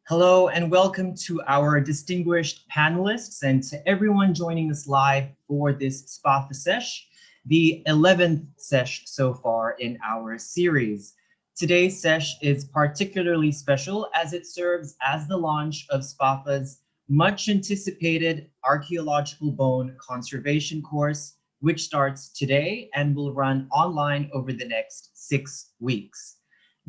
Hello and welcome to our distinguished panelists and to everyone joining us live for this SPAFA SESH, the 11th SESH so far in our series. Today's SESH is particularly special as it serves as the launch of SPAFA's much anticipated Archaeological Bone Conservation course, which starts today and will run online over the next 6 weeks.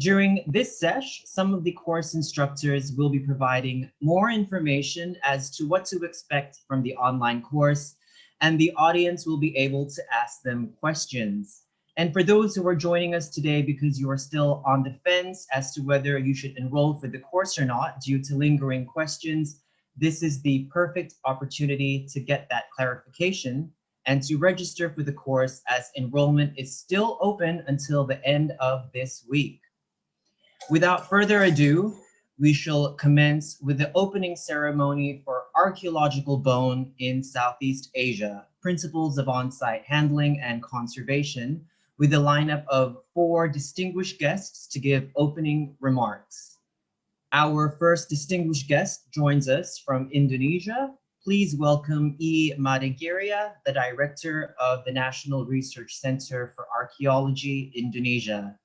During this sesh, some of the course instructors will be providing more information as to what to expect from the online course, and the audience will be able to ask them questions. And for those who are joining us today because you are still on the fence as to whether you should enroll for the course or not due to lingering questions, this is the perfect opportunity to get that clarification and to register for the course, as enrollment is still open until the end of this week. Without further ado, we shall commence with the opening ceremony for Archaeological Bone in Southeast Asia, Principles of On-Site Handling and Conservation, with a lineup of 4 distinguished guests to give opening remarks. Our first distinguished guest joins us from Indonesia. Please welcome E. Madagiria, the Director of the National Research Center for Archaeology, Indonesia.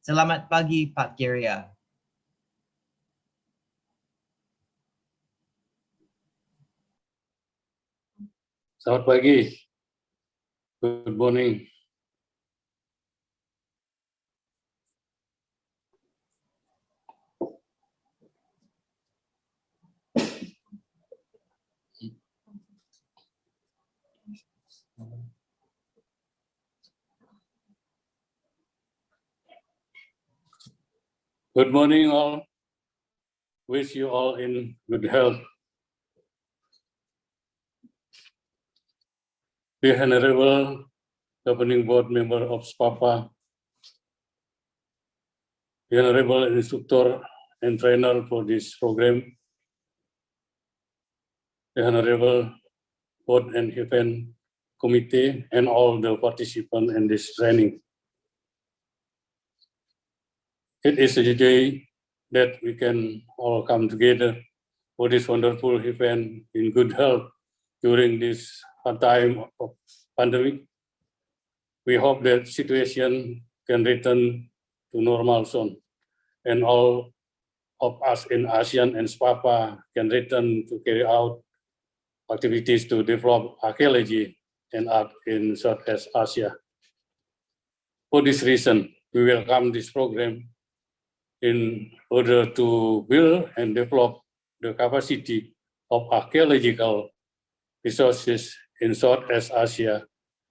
Selamat pagi, Pak Geria. Selamat pagi. Good morning. Good morning all. Wish you all in good health. The Honorable Governing Board Member of SPAFA, the Honorable Instructor and Trainer for this program, the Honorable Board and Event Committee, and all the participants in this training. It is a day that we can all come together for this wonderful event in good health during this hard time of pandemic. We hope that situation can return to normal soon, and all of us in ASEAN and SPAFA can return to carry out activities to develop archaeology and art in Southeast Asia. For this reason, we welcome this program in order to build and develop the capacity of archaeological resources in Southeast Asia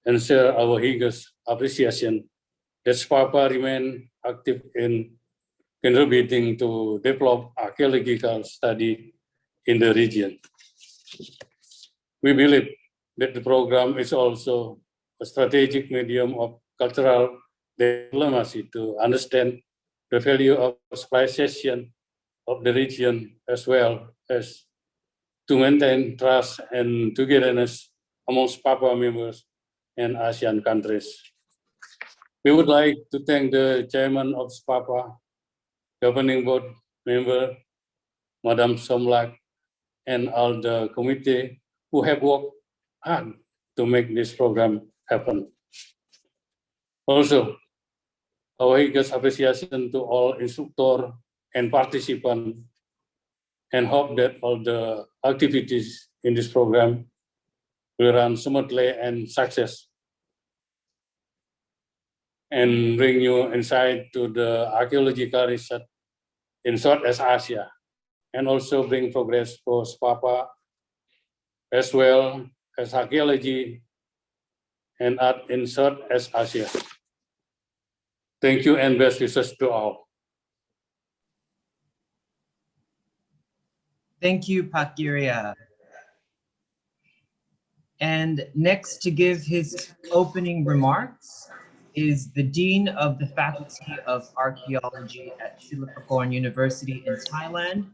and share our highest appreciation that SPAFA remain active in contributing to develop archaeological study in the region. We believe that the program is also a strategic medium of cultural diplomacy to understand the value of civilization of the region, as well as to maintain trust and togetherness among SPAFA members and ASEAN countries. We would like to thank the Chairman of SPAFA, Governing Board Member, Madam Somlak, and all the committee who have worked hard to make this program happen. Also, our highest appreciation to all instructors and participants, and hope that all the activities in this program will run smoothly and success, and bring new insight to the archaeological research in Southeast Asia, and also bring progress for SPAFA as well as archaeology and art in Southeast Asia. Thank you and best wishes to all. Thank you, Pak Geria. And next to give his opening remarks is the Dean of the Faculty of Archaeology at Schulich University in Thailand.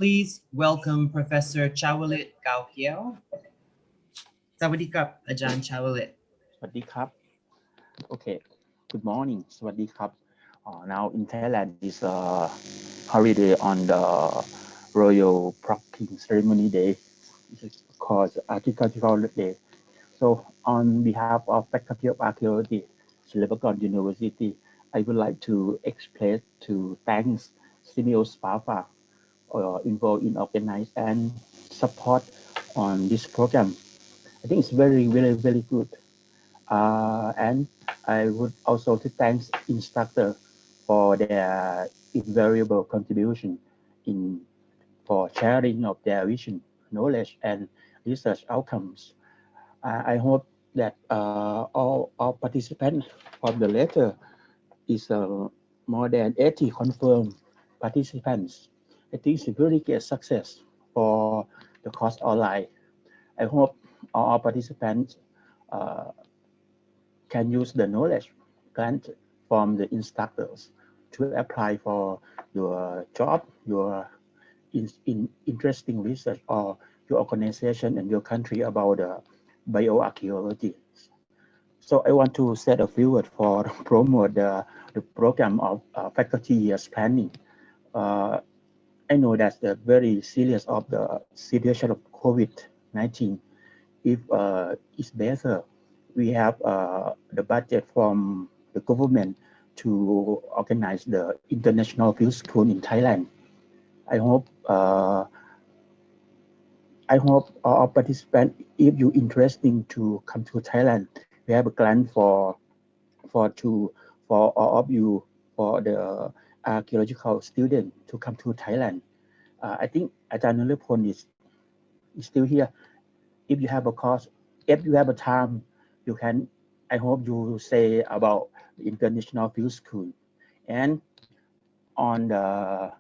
Please welcome Professor Chawalit Kaukiao. Sawadee-krap, Ajahn Chawalit. Sawadee-krap. Okay, good morning. Sawadee-krap. Now in Thailand is a holiday on the Royal Procking Ceremony Day, which is called Archaeological Day. So on behalf of Faculty of Archaeology, Schulich University, I would like to express to thanks SEAMEO SPAFA involved in organize and support on this program. I think it's very good. And I would also to thank instructor for their invaluable contribution in for sharing of their vision, knowledge, and research outcomes. I hope that all participants from the letter is more than 80 confirmed participants. I think it's a very great success for the course online. I hope all participants can use the knowledge granted from the instructors to apply for your job, your interesting research, or your organization and your country about bioarchaeology. So I want to say a few words for promote the program of faculty years planning. I know that's the very serious of the situation of COVID-19. If it's better, we have the budget from the government to organize the international field school in Thailand. I hope all participants, if you're interested to come to Thailand, we have a grant for all of you, for the archaeological student to come to Thailand. I think Ajahn Nurapon is still here. If you have a course, if you have a time, you can. I hope you say about the international field school. And on the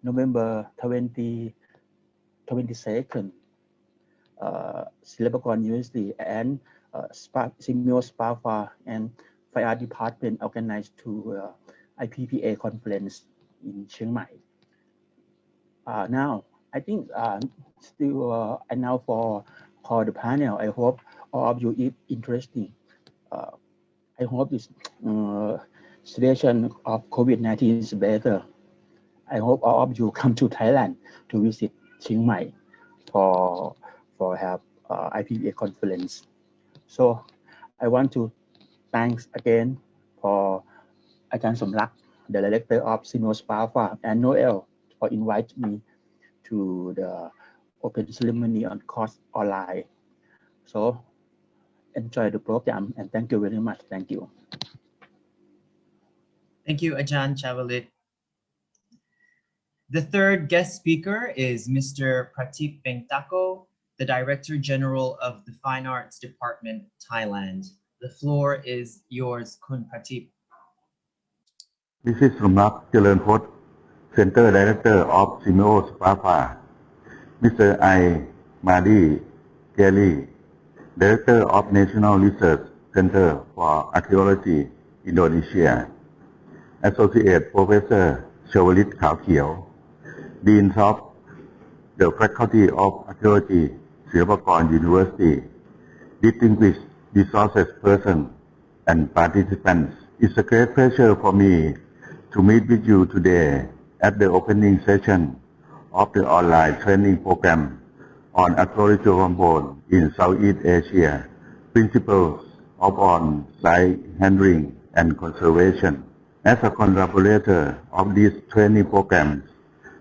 November 22nd, Schulich University and SEAMEO SPAFA and Fire Art Department organized to IPPA conference in Chiang Mai. Now, I think still and now for the panel, I hope all of you is interesting. I hope this situation of COVID-19 is better. I hope all of you come to Thailand to visit Chiang Mai for have IPPA conference. So I want to thanks again for Ajahn Somrak, the director of SEAMEO SPAFA, and Noel for inviting me to the open ceremony on course online. So enjoy the program and thank you very much. Thank you. Thank you, Ajahn Chavalit. The third guest speaker is Mr. Pratip Bengtako, the Director General of the Fine Arts Department, Thailand. The floor is yours, Kun Pratip. This is Somrak Chalermpot, Center Director of SEAMEO SPAFA. Mr. I. Madi Kelly, Director of National Research Center for Archaeology, Indonesia. Associate Professor Schulich Khao, Dean of the Faculty of Archaeology, Schulich University, distinguished resources person and participants. It's a great pleasure for me to meet with you today at the opening session of the online training program on archaeological bone in Southeast Asia, principles of on-site handling and conservation. As a collaborator of these training programs,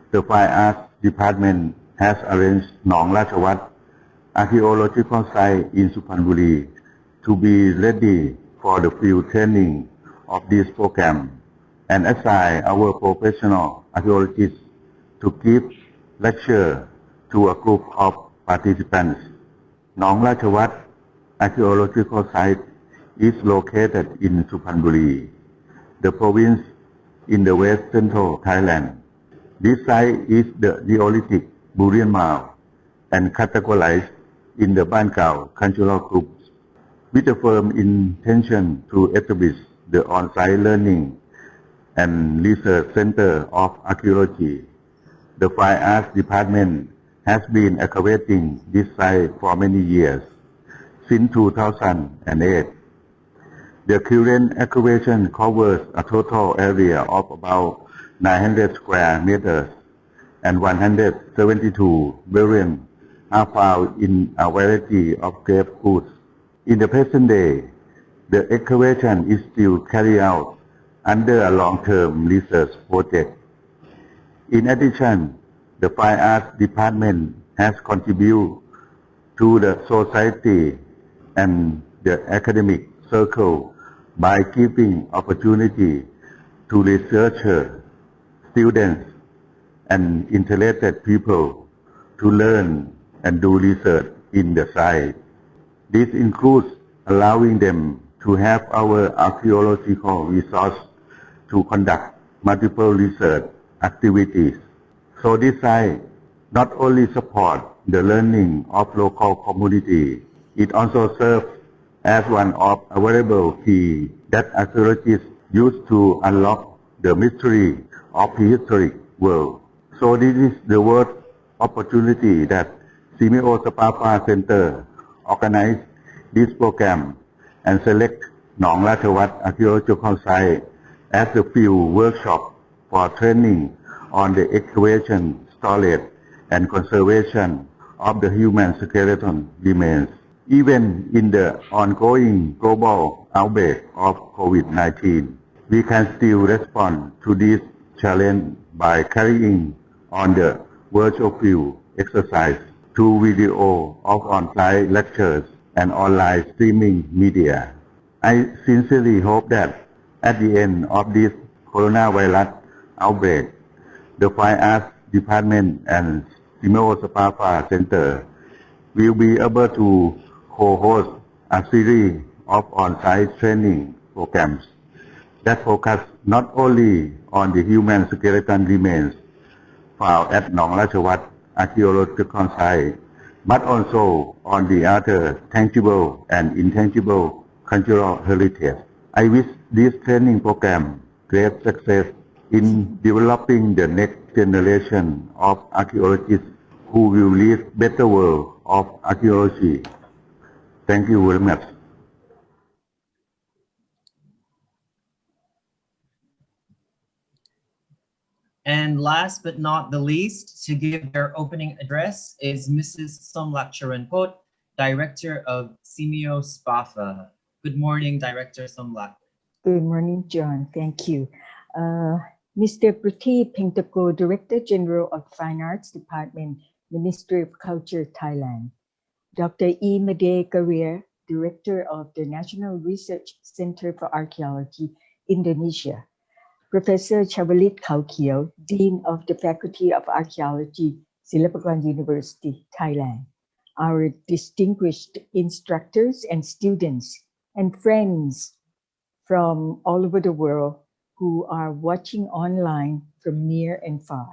the Fine Arts Department has arranged Nong Ratchawat Archaeological Site in Suphanburi to be ready for the field training of this program and assign our professional archaeologists to give lecture to a group of participants. Nong Ratchawat Archaeological Site is located in Suphanburi, the province in the west central Thailand. This site is the Neolithic burial mound and categorized in the Bankao cultural groups with a firm intention to establish the on-site learning and research center of archaeology. The Fine Arts Department has been excavating this site for many years, since 2008. The current excavation covers a total area of about 900 square meters and 172 variants are found in a variety of grape fruits. In the present day, the excavation is still carried out under a long-term research project. In addition, the Fine Arts Department has contributed to the society and the academic circle by giving opportunity to researchers, students, and interested people to learn and do research in the site. This includes allowing them to have our archaeological resource to conduct multiple research activities. So this site not only support the learning of local community, it also serves as one of available key that archaeologists use to unlock the mystery of prehistoric world. So this is the world opportunity that SEAMEO SPAFA Center organized this program and select Nong Ratchawat Archaeological Site as the field workshop for training on the excavation, storage, and conservation of the human skeleton remains. Even in the ongoing global outbreak of COVID-19, we can still respond to this challenge by carrying on the virtual field exercise through video of on-site lectures and online streaming media. I sincerely hope that at the end of this coronavirus outbreak, the Fine Arts Department and SEAMEO SPAFA Center will be able to co-host a series of on-site training programs that focus not only on the human skeleton remains found at Nong Ratchawat Archaeological Site, but also on the other tangible and intangible cultural heritage. I wish this training program great success in developing the next generation of archaeologists who will lead better world of archaeology. Thank you very much. And last but not the least, to give their opening address is Mrs. Somlak Charanpot, Director of SEAMEO SPAFA. Good morning, Director Somlak. Good morning, John. Thank you. Mr. Prateep Pengtako, Director General of Fine Arts Department, Ministry of Culture, Thailand. Dr. E. Made Career, Director of the National Research Center for Archaeology, Indonesia. Professor Chavalit Kaukiel, Dean of the Faculty of Archaeology, Silpakorn University, Thailand. Our distinguished instructors and students and friends from all over the world who are watching online from near and far.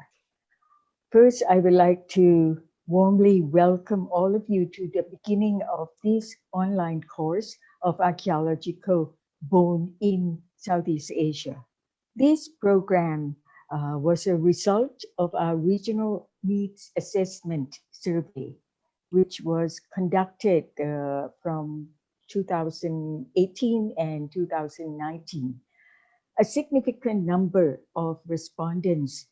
First, I would like to warmly welcome all of you to the beginning of this online course of Archaeological Bone in Southeast Asia. This program was a result of our regional needs assessment survey, which was conducted from 2018 and 2019. A significant number of respondents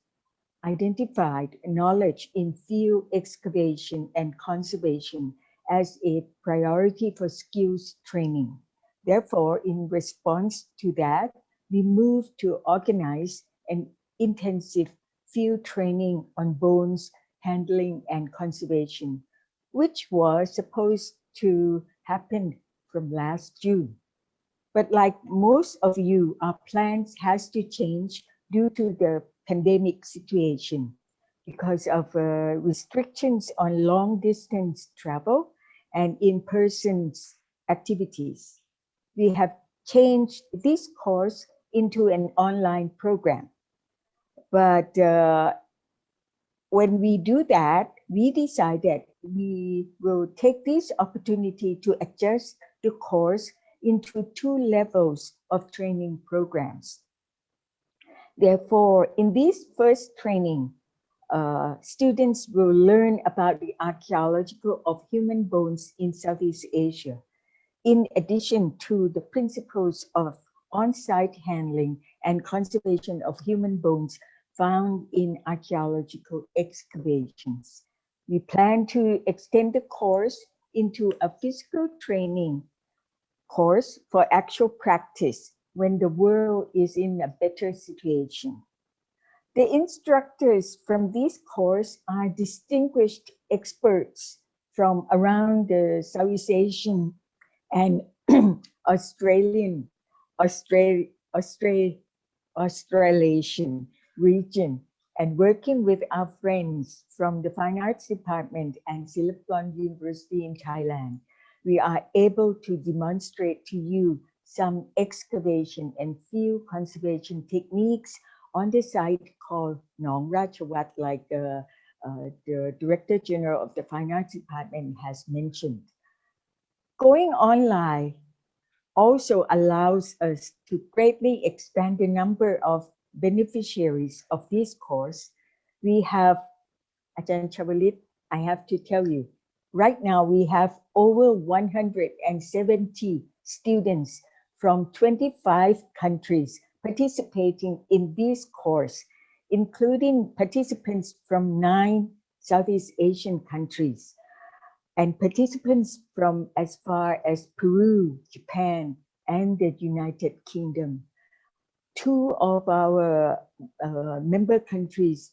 identified knowledge in field excavation and conservation as a priority for skills training. Therefore, in response to that, we moved to organize an intensive field training on bones handling and conservation, which was supposed to happen from last June. But like most of you, our plans has to change due to the pandemic situation because of restrictions on long distance travel and in-person activities. We have changed this course into an online program. But when we do that, we decided we will take this opportunity to adjust the course into 2 levels of training programs. Therefore, in this first training, students will learn about the archaeological of human bones in Southeast Asia, in addition to the principles of on-site handling and conservation of human bones found in archaeological excavations. We plan to extend the course into a physical training course for actual practice when the world is in a better situation. The instructors from this course are distinguished experts from around the Southeast Asian and Australasian region, and working with our friends from the Fine Arts Department and Silpakorn University in Thailand, we are able to demonstrate to you some excavation and field conservation techniques on the site called Nong Rachawat, like the Director General of the Fine Arts Department has mentioned. Going online also allows us to greatly expand the number of beneficiaries of this course. We have, Ajahn Chavalit, I have to tell you, right now we have over 170 students from 25 countries participating in this course, including participants from 9 Southeast Asian countries and participants from as far as Peru, Japan, and the United Kingdom. 2 of our member countries,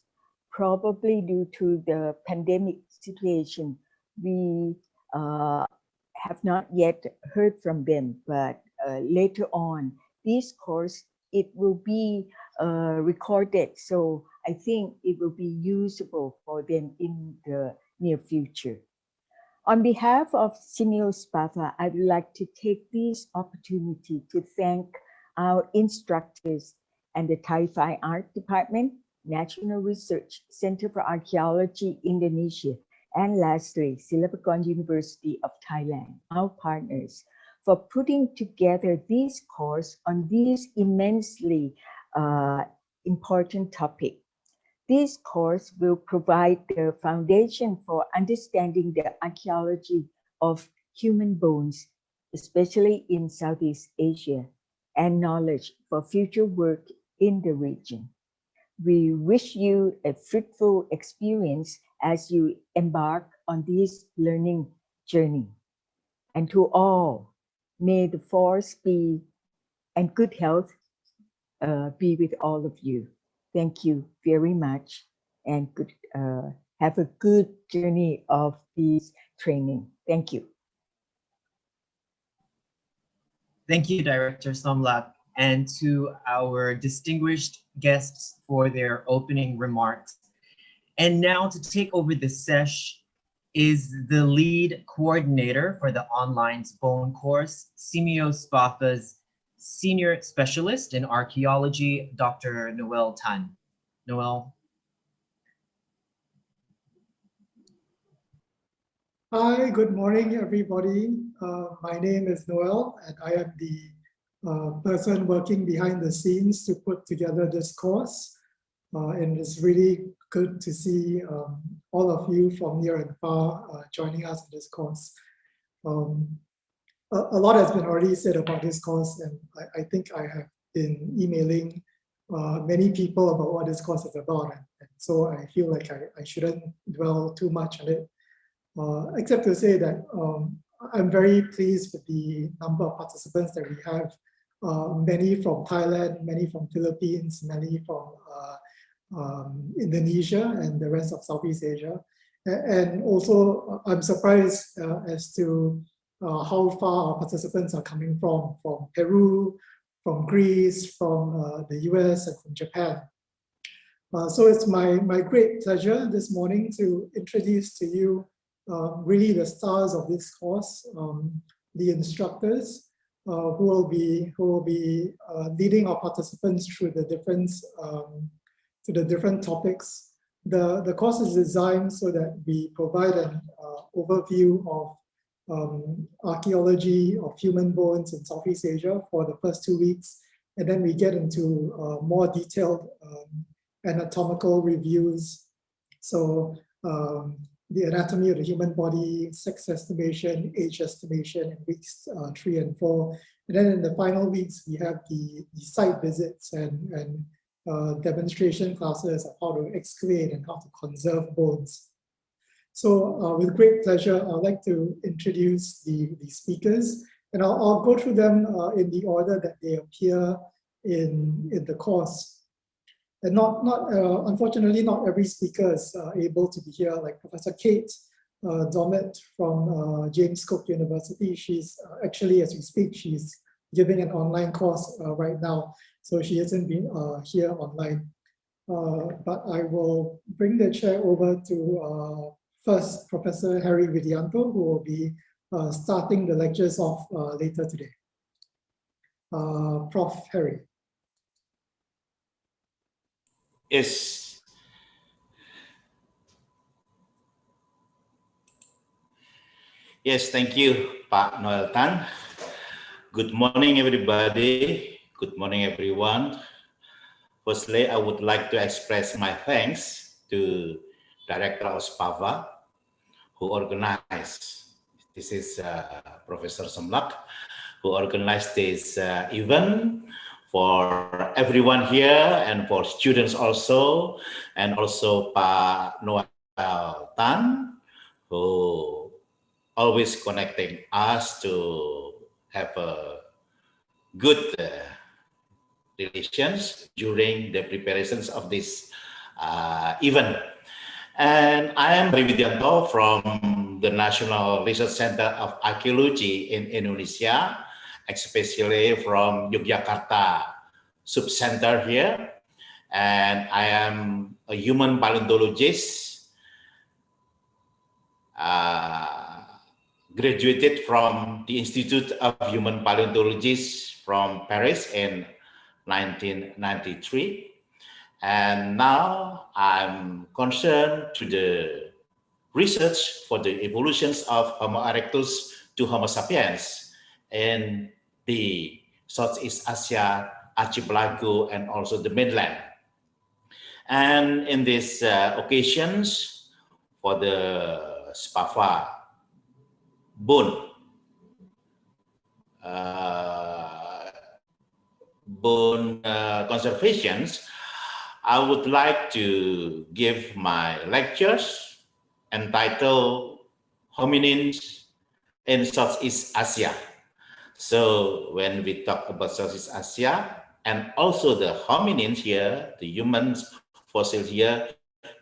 probably due to the pandemic situation, we have not yet heard from them, but later on, this course, it will be recorded. So I think it will be usable for them in the near future. On behalf of SEAMEO SPAFA, I would like to take this opportunity to thank our instructors and the Thai Fine Art Department, National Research Center for Archaeology, Indonesia, and lastly, Silpakorn University of Thailand, our partners, for putting together this course on this immensely important topic. This course will provide the foundation for understanding the archaeology of human bones, especially in Southeast Asia, and knowledge for future work in the region. We wish you a fruitful experience as you embark on this learning journey. And to all, may the force be and good health be with all of you. Thank you very much, and good, have a good journey of this training. Thank you. Thank you, Director Somlat, and to our distinguished guests for their opening remarks. And now to take over the sesh is the lead coordinator for the online bone course, SEAMEO SPAFA's Senior Specialist in Archaeology, Dr. Noel Tan. Noel. Hi, good morning, everybody. My name is Noel, and I am the person working behind the scenes to put together this course. And it's really good to see all of you from near and far joining us in this course. A lot has been already said about this course, and I think I have been emailing many people about what this course is about. And so I feel like I shouldn't dwell too much on it, except to say that I'm very pleased with the number of participants that we have. Many from Thailand, many from Philippines, many from Indonesia and the rest of Southeast Asia. And also I'm surprised as to how far our participants are coming from Peru, from Greece, from the US, and from Japan. So it's my great pleasure this morning to introduce to you really the stars of this course, the instructors who will be leading our participants through the different topics. The course is designed so that we provide an overview of archaeology of human bones in Southeast Asia for the first 2 weeks, and then we get into more detailed anatomical reviews. So the anatomy of the human body, sex estimation, age estimation in weeks 3 and 4. And then in the final weeks, we have the site visits and demonstration classes of how to excavate and how to conserve bones. So with great pleasure, I'd like to introduce the speakers, and I'll go through them in the order that they appear in the course. And unfortunately, not every speaker is able to be here, like Professor Kate Dommett from James Cook University. She's actually, as we speak, she's giving an online course right now. So she hasn't been here online. But I will bring the chair over to first Professor Harry Widianto, who will be starting the lectures off later today. Prof. Harry. Yes. Yes, thank you, Pak Noel Tan. Good morning, everybody. Good morning, everyone. Firstly, I would like to express my thanks to Director of SPAFA, who organized. This is Professor Somlak, who organized this event for everyone here and for students also, and also Pak Noel Tan, who always connecting us to have a good relations during the preparations of this event. And I am Harry Widianto from the National Research Center of Archaeology in Indonesia, especially from Yogyakarta Subcenter here. And I am a human paleontologist, graduated from the Institute of Human Paleontologists from Paris in 1993. And now I'm concerned to the research for the evolutions of Homo erectus to Homo sapiens in the Southeast Asia archipelago and also the mainland. And in these occasions for the SPAFA bone conservations, I would like to give my lectures entitled Hominins in Southeast Asia. So when we talk about Southeast Asia and also the hominins here, the humans fossils here,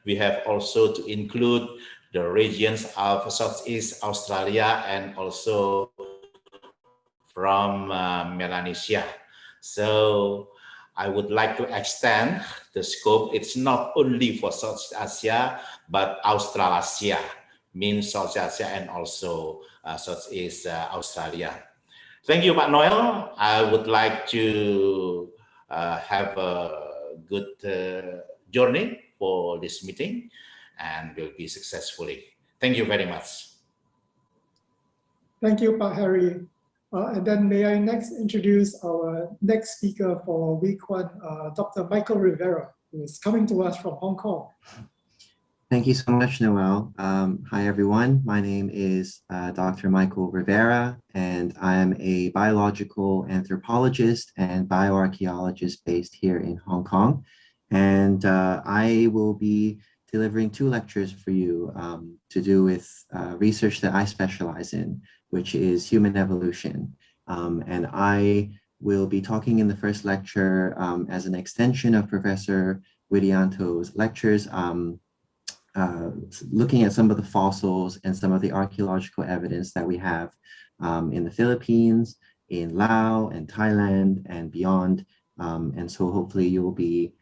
we have also to include the regions of Southeast Australia and also from Melanesia. So I would like to extend the scope. It's not only for Southeast Asia, but Australasia, means Southeast Asia and also Southeast Australia. Thank you, Pak Noel. I would like to have a good journey for this meeting and will be successfully. Thank you very much. Thank you, Pak Harry. And then may I next introduce our next speaker for week one, Dr. Michael Rivera, who is coming to us from Hong Kong. Thank you so much, Noel. Hi, everyone. My name is Dr. Michael Rivera, and I am a biological anthropologist and bioarchaeologist based here in Hong Kong. And I will be delivering 2 lectures for you to do with research that I specialize in, which is human evolution. And I will be talking in the first lecture as an extension of Professor Widianto's lectures, looking at some of the fossils and some of the archaeological evidence that we have in the Philippines, in Laos and Thailand and beyond. And so hopefully you'll be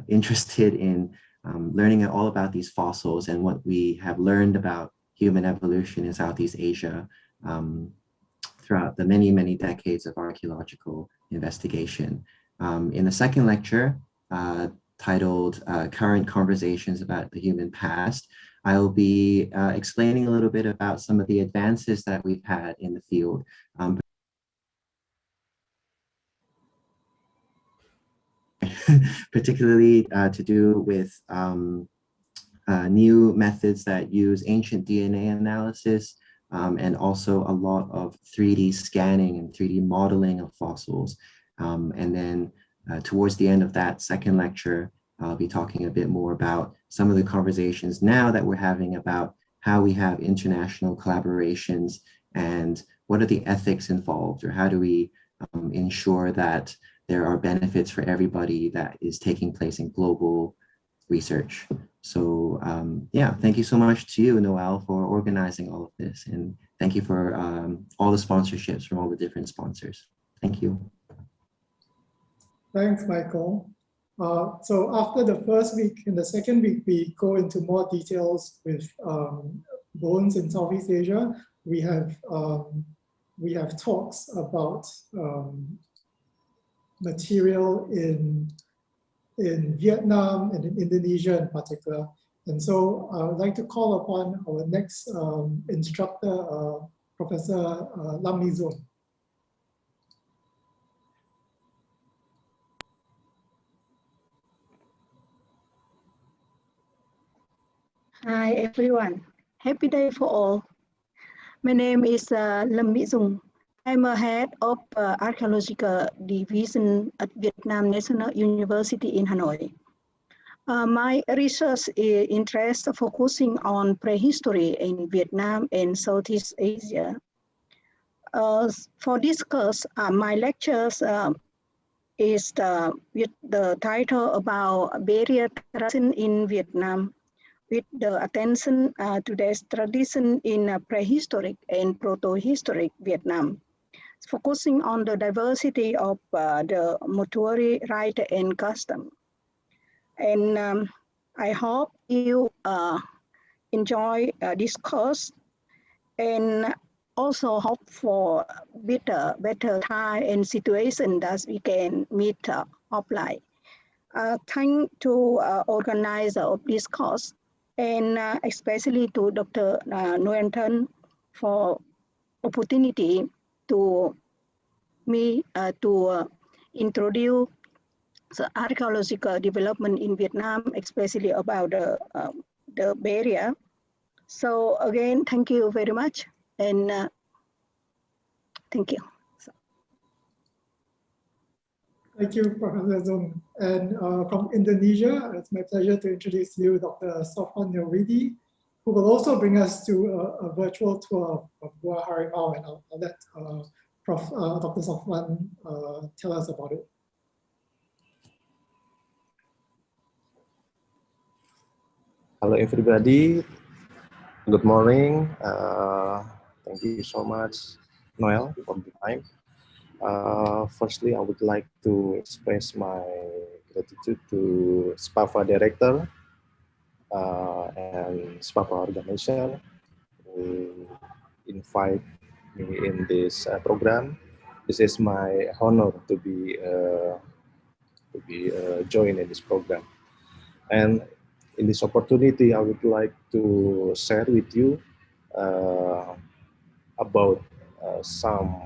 interested in learning all about these fossils and what we have learned about human evolution in Southeast Asia throughout the many, many decades of archaeological investigation. In the second lecture, titled Current Conversations About the Human Past, I'll be explaining a little bit about some of the advances that we've had in the field, particularly to do with new methods that use ancient DNA analysis and also a lot of 3D scanning and 3D modeling of fossils. And then towards the end of that second lecture, I'll be talking a bit more about some of the conversations now that we're having about how we have international collaborations and what are the ethics involved, or how do we ensure that there are benefits for everybody that is taking place in global research. So yeah, thank you so much to you, Noel, for organizing all of this. And thank you for all the sponsorships from all the different sponsors. Thank you. Thanks, Michael. So after the first week, in the second week, we go into more details with bones in Southeast Asia. We have talks about material in Vietnam and in Indonesia in particular. And so I would like to call upon our next instructor, Professor Lam Mi Zung. Hi everyone, happy day for all. My name is Lam Mi Zung. I'm a head of Archaeological Division at Vietnam National University in Hanoi. My research interest focusing on prehistory in Vietnam and Southeast Asia. For this course, my lectures is with the title about barrier tradition in Vietnam, with the attention to the tradition in prehistoric and proto-historic Vietnam, focusing on the diversity of the mortuary rite and custom. And I hope you enjoy this course, and also hope for better time and situation that we can meet offline. Thank to organizer of this course, and especially to Dr. Nguyen Thanh for opportunity to me to introduce the archaeological development in Vietnam, especially about the barrier. So again, thank you very much, and thank you. Thank you, Professor Zung. And from Indonesia, it's my pleasure to introduce you Dr. Sofwan Nuridi, who will also bring us to a virtual tour of Gua Harimau, and I'll let Dr. Sofwan tell us about it. Hello, everybody. Good morning. Thank you so much, Noel, for the time. Firstly, I would like to express my gratitude to SPAFA Director and SPAFA Organization who invite me in this program. This is my honor to be joined in this program. And in this opportunity, I would like to share with you about some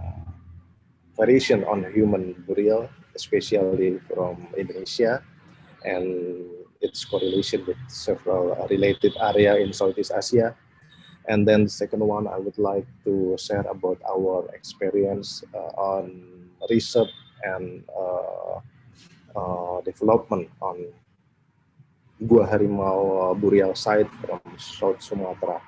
variation on human burial, especially from Indonesia, and its correlation with several related areas in Southeast Asia. And then the second one, I would like to share about our experience on research and development on Gua Harimau burial site from South Sumatra.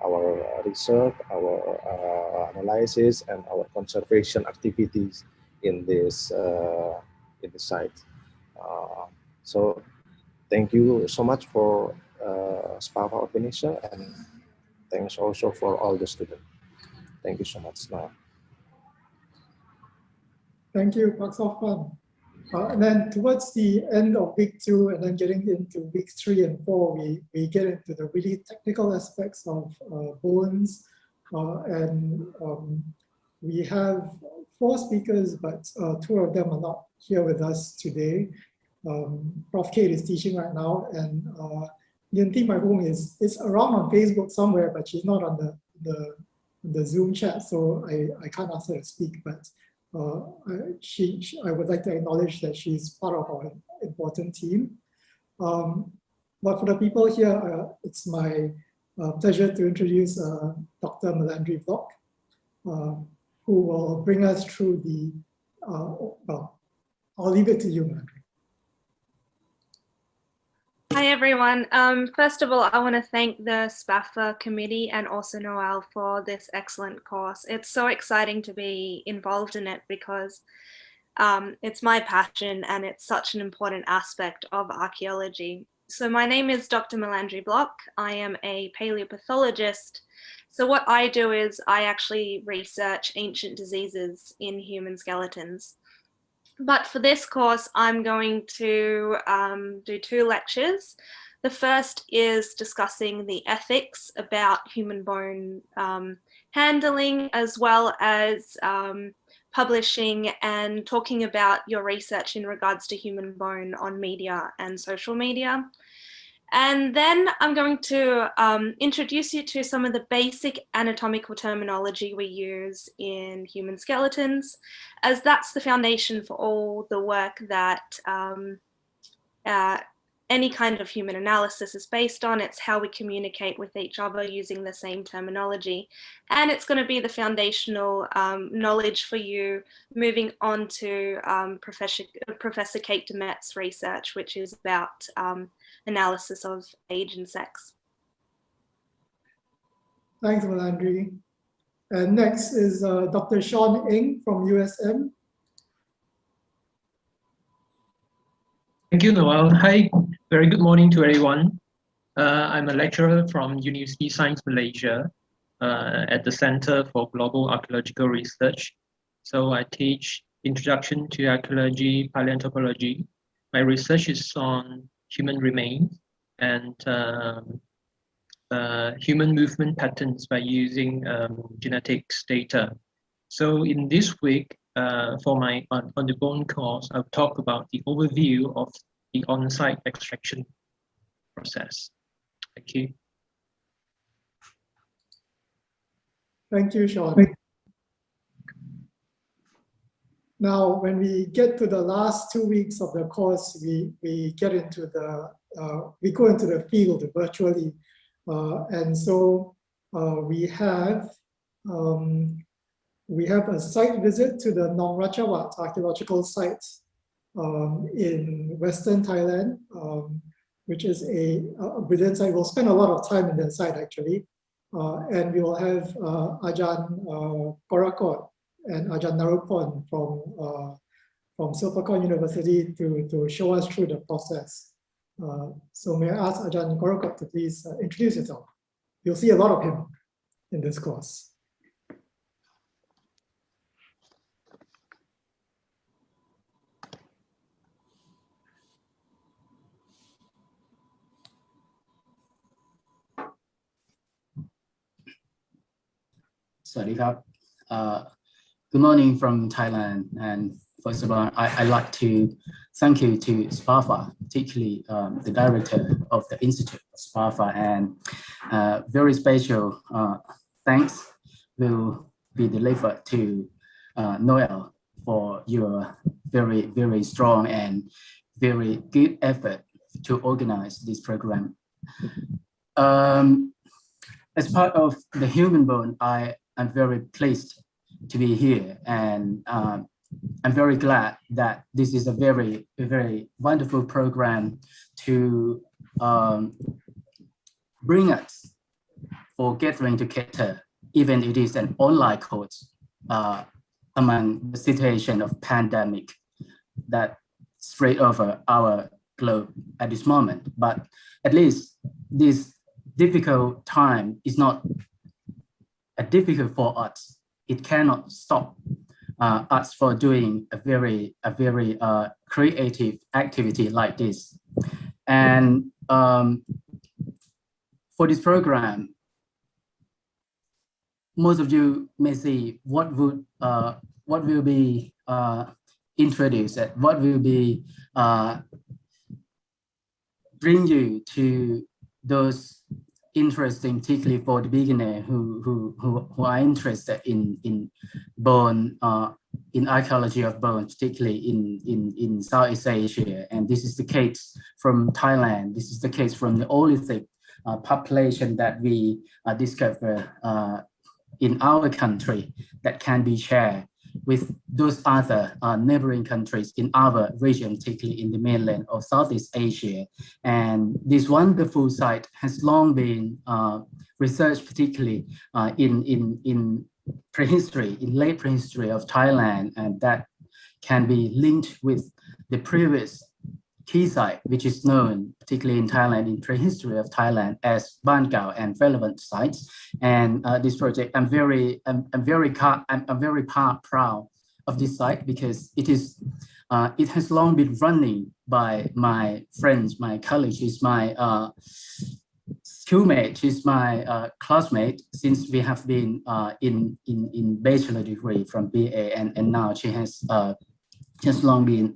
Our research, our analysis, and our conservation activities in this site. So thank you so much for SPAFA organization, and thanks also for all the students. Thank you so much. Now. Thank you, Pak Sofwan. And then towards the end of week 2 and then getting into weeks 3 and 4, we get into the really technical aspects of bones. We have 4 speakers, but 2 of them are not here with us today. Prof. Kate is teaching right now, and Yanti Maibung is around on Facebook somewhere, but she's not on the Zoom chat, so I can't ask her to speak. But I would like to acknowledge that she's part of our important team. But for the people here, it's my pleasure to introduce Dr. Melandri Vlok, who will bring us through the, I'll leave it to you, Melandri. Hi, everyone. First of all, I want to thank the SPAFA committee and also Noel for this excellent course. It's so exciting to be involved in it because it's my passion and it's such an important aspect of archaeology. So my name is Dr. Melandri Block. I am a paleopathologist. So what I do is I actually research ancient diseases in human skeletons. But for this course, I'm going to do 2 lectures. The first is discussing the ethics about human bone handling, as well as publishing and talking about your research in regards to human bone on media and social media. And then I'm going to introduce you to some of the basic anatomical terminology we use in human skeletons, as that's the foundation for all the work that any kind of human analysis is based on. It's how we communicate with each other using the same terminology. And it's going to be the foundational knowledge for you moving on to Professor Kate Demet's research, which is about analysis of age and sex. Thanks, Melandri. And next is Dr. Sean Ng from USM. Thank you, Noel. Hi, very good morning to everyone. I'm a lecturer from University Science Malaysia at the Center for Global Archaeological Research. So I teach Introduction to Archaeology, Paleontology. My research is on human remains and human movement patterns by using genetics data. So in this week, for my on the bone course, I'll talk about the overview of the on-site extraction process. Thank you. Thank you, Sean. Now, when we get to the last 2 weeks of the course, we get into the we go into the field virtually, and so we have a site visit to the Nong Ratchawat archaeological site in Western Thailand, which is a brilliant site. We'll spend a lot of time in that site actually, and we will have Ajahn Korakot and Ajahn Narupon from Silpakorn University to show us through the process. So may I ask Ajahn Korakot to please introduce yourself. You'll see a lot of him in this course. Sawadee krap. Good morning from Thailand. And first of all, I'd like to thank you to SPAFA, particularly the director of the Institute of SPAFA, and very special thanks will be delivered to Noel for your very, very strong and very good effort to organize this program. As part of the human bone, I'm very pleased to be here, and I'm very glad that this is a very, very wonderful program to bring us for gathering together, even it is an online course among the situation of pandemic that spread over our globe at this moment. But at least this difficult time is not difficult for us. It cannot stop us for doing a very creative activity like this. And for this program, most of you may see what will be introduced, what will be bring you to those interesting, particularly for the beginner who are interested in bone, in archaeology of bone, particularly in Southeast Asia. And this is the case from Thailand. This is the case from the Olithic population that we discover in our country that can be shared with those other neighboring countries in our region, particularly in the mainland of Southeast Asia. And this wonderful site has long been researched, particularly in prehistory, in late prehistory of Thailand, and that can be linked with the previous key site, which is known, particularly in Thailand, in prehistory of Thailand, as Ban Kao and relevant sites. And this project, I'm very proud of this site because it is, it has long been running by my friends, my colleagues. She's my schoolmate, she's my classmate since we have been in bachelor degree from BA, and now she has just long been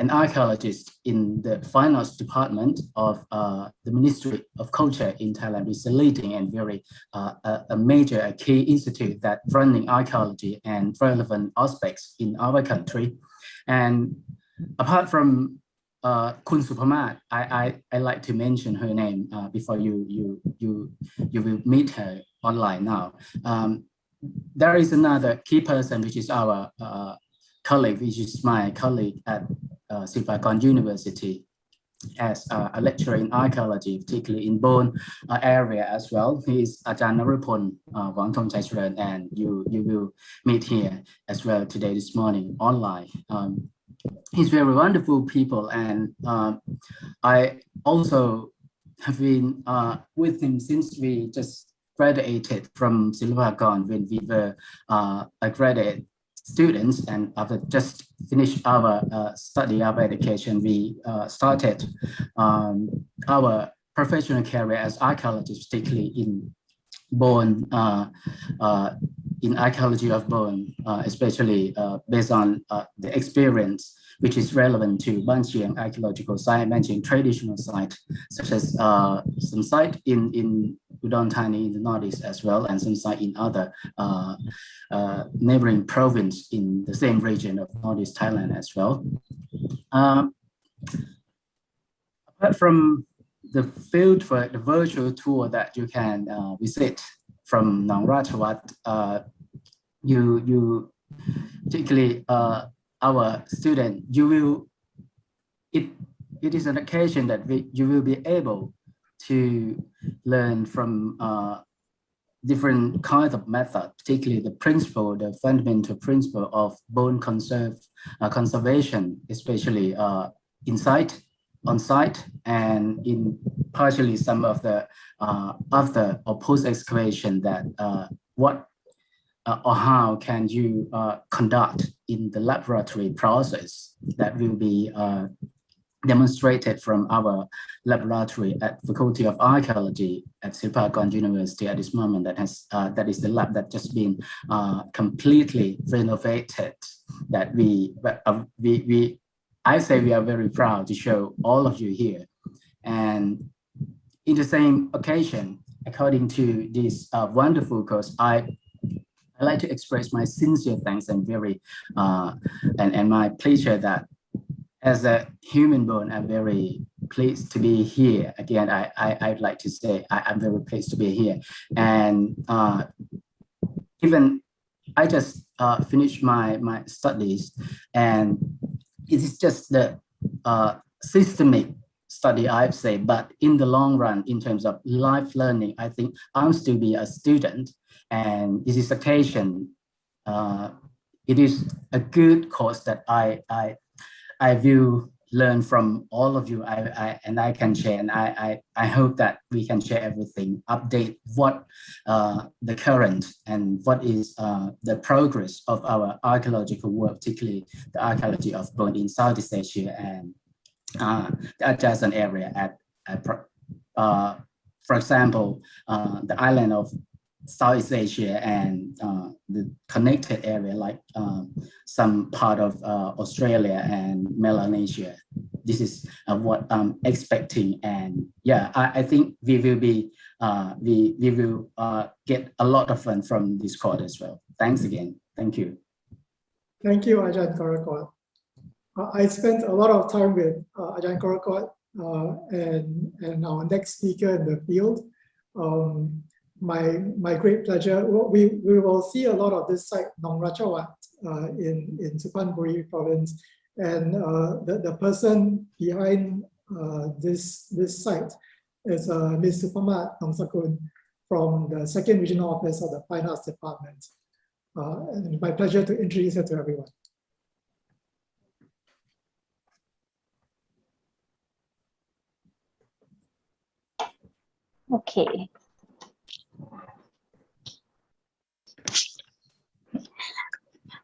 an archaeologist in the fine arts department of the Ministry of Culture in Thailand. Is a leading and very a major key institute that running archaeology and relevant aspects in our country. And apart from Kun Supamat, I like to mention her name before you will meet her online now. There is another key person, which is our colleague, which is my colleague at Sipakon University as a lecturer in archaeology, particularly in bone area as well. He is Ajahn Narupon Wangthongchaicharan, and you will meet here as well today, this morning, online. He's very wonderful people, and I also have been with him since we just graduated from Silvakon when we were a graduate students, and after just finished our study, our education, we started our professional career as archaeologists, particularly in bone, in archaeology of bone, especially based on the experience which is relevant to Banchiang archaeological site, mentioning traditional site, such as some site in Udon Thani in the northeast as well, and some site in other neighboring province in the same region of northeast Thailand as well. Apart from the field for the virtual tour that you can visit from Nong Ratchawat, you particularly our student, you will, it is an occasion that you will be able to learn from different kinds of methods, particularly the principle, the fundamental principle of bone conservation, especially on site, and in partially some of the after or post excavation, that what or how can you conduct in the laboratory process that will be demonstrated from our laboratory at Faculty of Archaeology at Sipakon University at this moment. That is the lab that just been completely renovated. That I say we are very proud to show all of you here. And in the same occasion, according to this wonderful course, I like to express my sincere thanks and very and my pleasure that as a human bone, I'm very pleased to be here. Again, I'd like to say I'm very pleased to be here. And even I just finished my studies, and it is just the systemic study, I'd say, but in the long run, in terms of life learning, I think I'm still be a student. And this is occasion, it is a good course that I will learn from all of you, and I can share, and I hope that we can share everything, update what the current and what is the progress of our archaeological work, particularly the archaeology of bone in Southeast Asia and the adjacent area for example, the island of Southeast Asia and the connected area like some part of Australia and Melanesia. This is what I'm expecting, and yeah, I think we will be we will get a lot of fun from this course as well. Thanks again. Thank you. Thank you, Ajahn Korakot. I spent a lot of time with Ajahn Korakot and our next speaker in the field. My great pleasure. We will see a lot of this site, Nong Ratchawat, in Suphanburi province, and the person behind this site is Ms. Supamat Nongsakun from the 2nd Regional Office of the Fine Arts Department. And it's my pleasure to introduce her to everyone. Okay.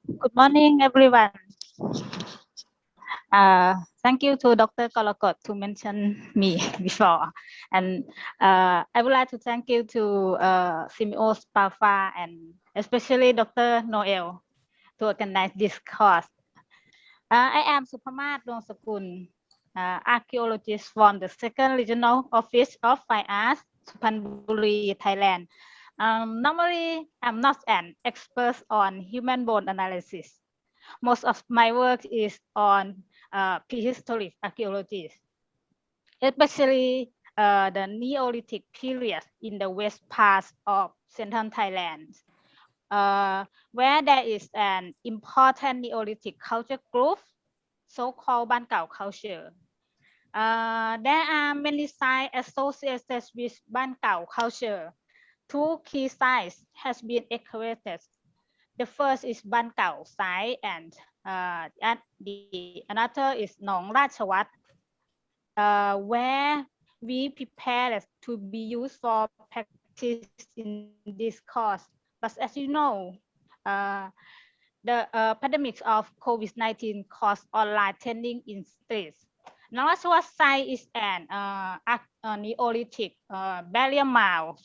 Good morning, everyone. Thank you to Dr. Kolokot to mention me before. And I would like to thank you to SEAMEO SPAFA and especially Dr. Noel to organize this course. I am Supamat Nongsakun, archaeologist from the 2nd Regional Office of Fine Arts, Suphanburi, Thailand. Normally, I'm not an expert on human bone analysis. Most of my work is on prehistoric archaeology, especially the Neolithic period in the west part of central Thailand, where there is an important Neolithic culture group, so-called Ban Kao culture. There are many sites associated with Ban Kao culture. 2 key sites has been excavated. The first is Ban Kao site, and the another is Nong Rachawat, where we prepare to be used for practice in this course. But as you know, the pandemic of COVID-19 caused online training in streets. Nong Rachawat site is an Neolithic burial mound.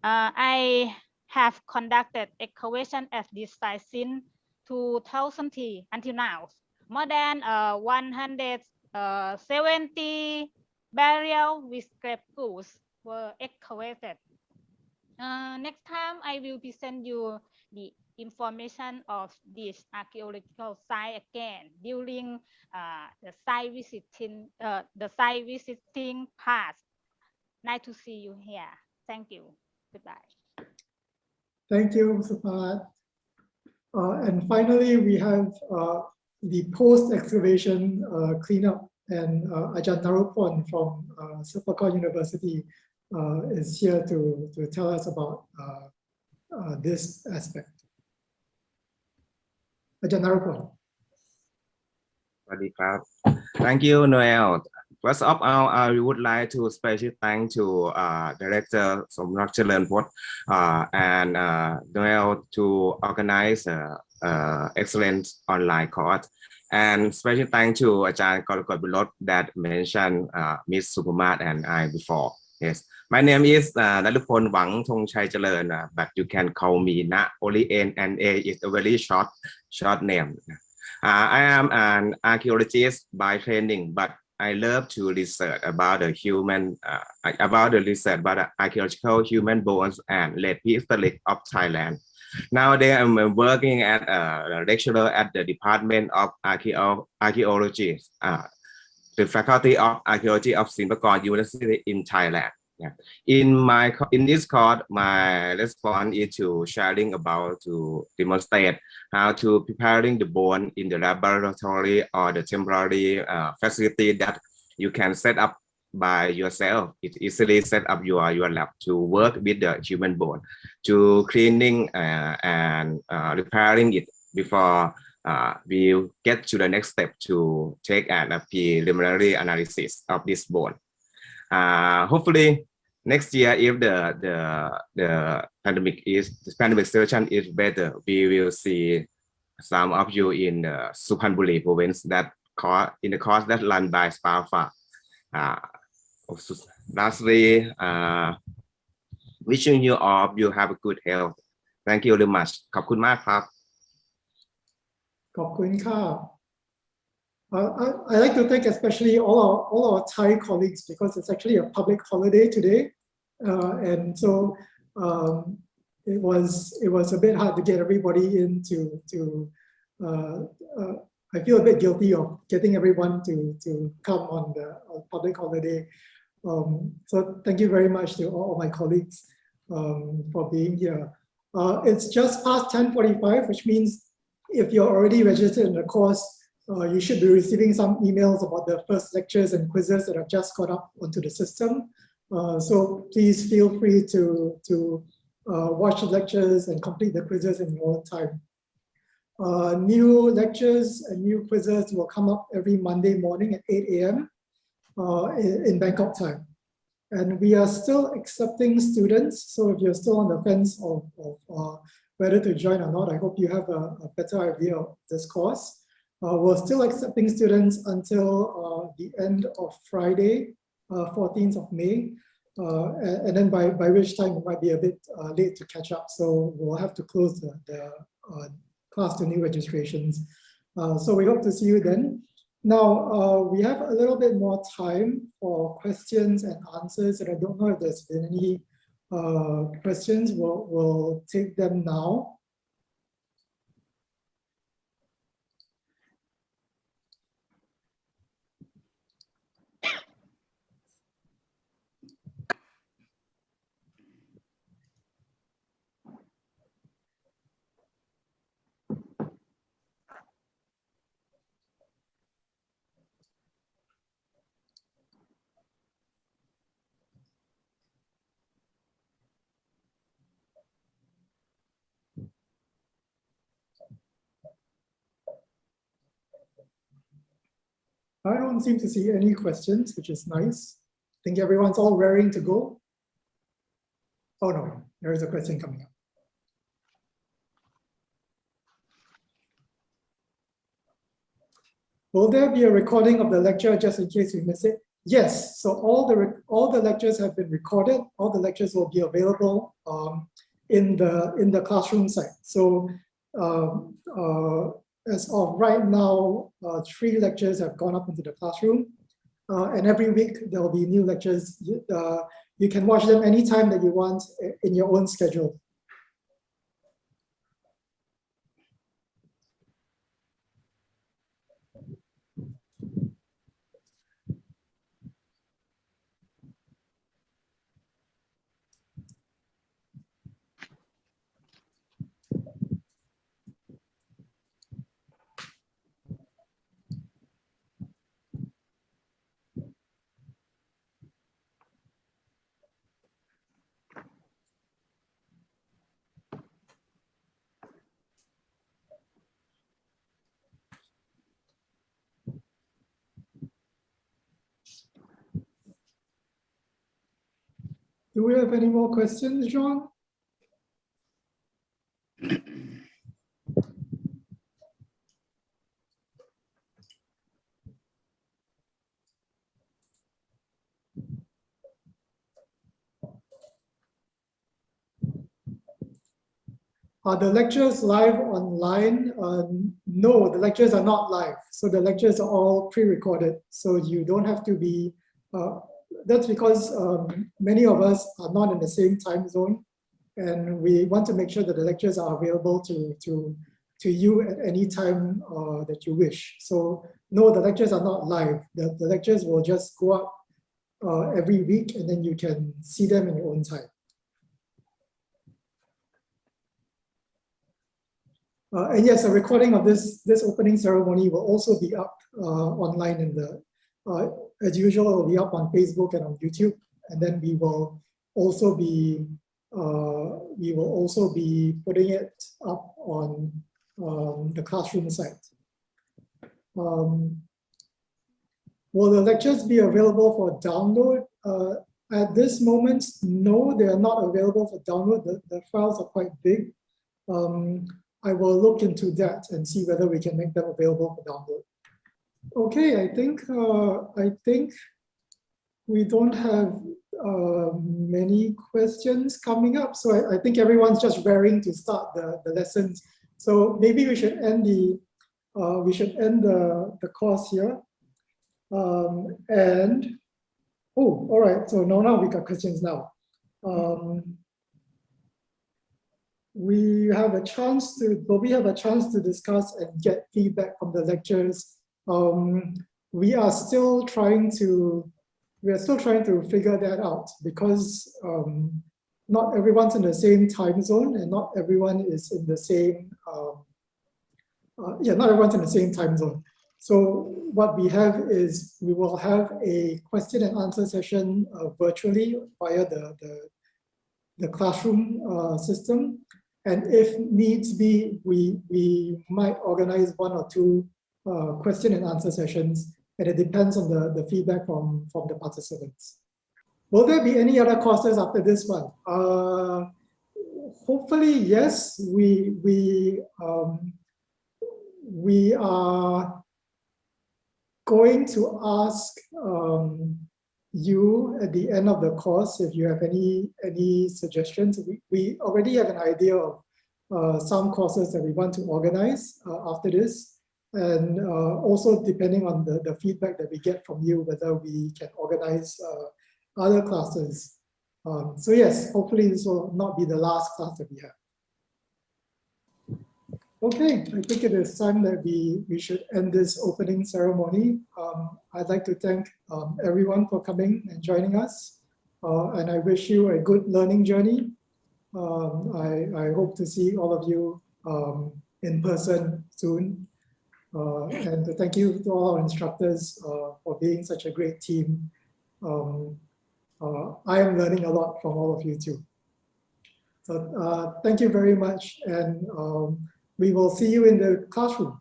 I have conducted excavation at this site since 2003 until now. More than 170 burial with grave goods were excavated. Next time, I will present you the information of this archaeological site again during the site visiting part. Nice to see you here. Thank you. Goodbye. Thank you, Supamat. And finally, we have the post-excavation cleanup, and Ajahn Narupon from Sipakor University is here to tell us about this aspect. Ajahn Narupon. Thank you, Noel. First of all, I would like to special thank to Director Somrak Chalermpot and Noel to organize excellent online course. And special thank to Ajahn Kolokot Bulot that mentioned Ms. Supamat and I before. Yes, my name is Narupon Wang Thongchai Chalearn, but you can call me Na. Only N and A is a very short name. I am an archaeologist by training, but I love to research about the archaeological human bones and late prehistoric of Thailand. Nowadays, I'm working as a lecturer at the Department of Archaeology, the Faculty of Archaeology of Singapore University in Thailand. Yeah. In this course, my response is to sharing about to demonstrate how to preparing the bone in the laboratory or the temporary facility that you can set up by yourself. It's easily set up your lab to work with the human bone, to cleaning and repairing it before we get to the next step to take a preliminary analysis of this bone. Hopefully, next year, if the pandemic situation is better, we will see some of you in Suphanburi province in the course that run by SPAFA. Lastly, wishing you all you have a good health. Thank you very much. ขอบคุณมากครับ ขอบคุณค่ะ I like to thank especially all our Thai colleagues because it's actually a public holiday today, and so it was a bit hard to get everybody in to I feel a bit guilty of getting everyone to come on the public holiday. So thank you very much to all my colleagues for being here. It's just past 10:45, which means if you're already registered in the course, you should be receiving some emails about the first lectures and quizzes that have just got up onto the system. So please feel free to watch the lectures and complete the quizzes in your own time. New lectures and new quizzes will come up every Monday morning at 8 a.m. In Bangkok time. And we are still accepting students. So if you're still on the fence of whether to join or not, I hope you have a better idea of this course. We're still accepting students until the end of Friday, 14th of May. And then by which time it might be a bit late to catch up. So we'll have to close the class to new registrations. So we hope to see you then. Now, we have a little bit more time for questions and answers, and I don't know if there's been any questions. We'll take them now. I don't seem to see any questions, which is nice. I think everyone's all raring to go. Oh no, there is a question coming up. Will there be a recording of the lecture just in case we miss it? Yes, so all the lectures have been recorded. All the lectures will be available in the classroom site. So as of right now, 3 lectures have gone up into the classroom, and every week there will be new lectures. You can watch them anytime that you want in your own schedule. Do we have any more questions, John? Are the lectures live online? No, the lectures are not live. So the lectures are all pre-recorded. So you don't have to be, that's because many of us are not in the same time zone. And we want to make sure that the lectures are available to you at any time that you wish. So no, the lectures are not live. The lectures will just go up every week, and then you can see them in your own time. And yes, a recording of this opening ceremony will also be up online in the, as usual, it will be up on Facebook and on YouTube. And then we will also be putting it up on the classroom site. Will the lectures be available for download? At this moment, no, they are not available for download. The files are quite big. I will look into that and see whether we can make them available for download. Okay, I think we don't have many questions coming up, so I think everyone's just raring to start the lessons. So maybe we should end the course here. And oh, all right. So now we got questions now. We have a chance to discuss and get feedback from the lectures. We are still trying to figure that out because not everyone's in the same time zone and not everyone is in the same yeah, not everyone's in the same time zone. So what we have is we will have a question and answer session virtually via the classroom system. And if needs be, we might organize 1 or 2 question and answer sessions, and it depends on the feedback from the participants. Will there be any other courses after this one? Hopefully, yes. We are going to ask you at the end of the course if you have any suggestions. We already have an idea of some courses that we want to organize after this, and also depending on the feedback that we get from you, whether we can organize other classes. So yes, hopefully this will not be the last class that we have. Okay, I think it is time that we should end this opening ceremony. I'd like to thank everyone for coming and joining us, and I wish you a good learning journey. I hope to see all of you in person soon, and to thank you to all our instructors for being such a great team. I am learning a lot from all of you too. So thank you very much, and we will see you in the classroom.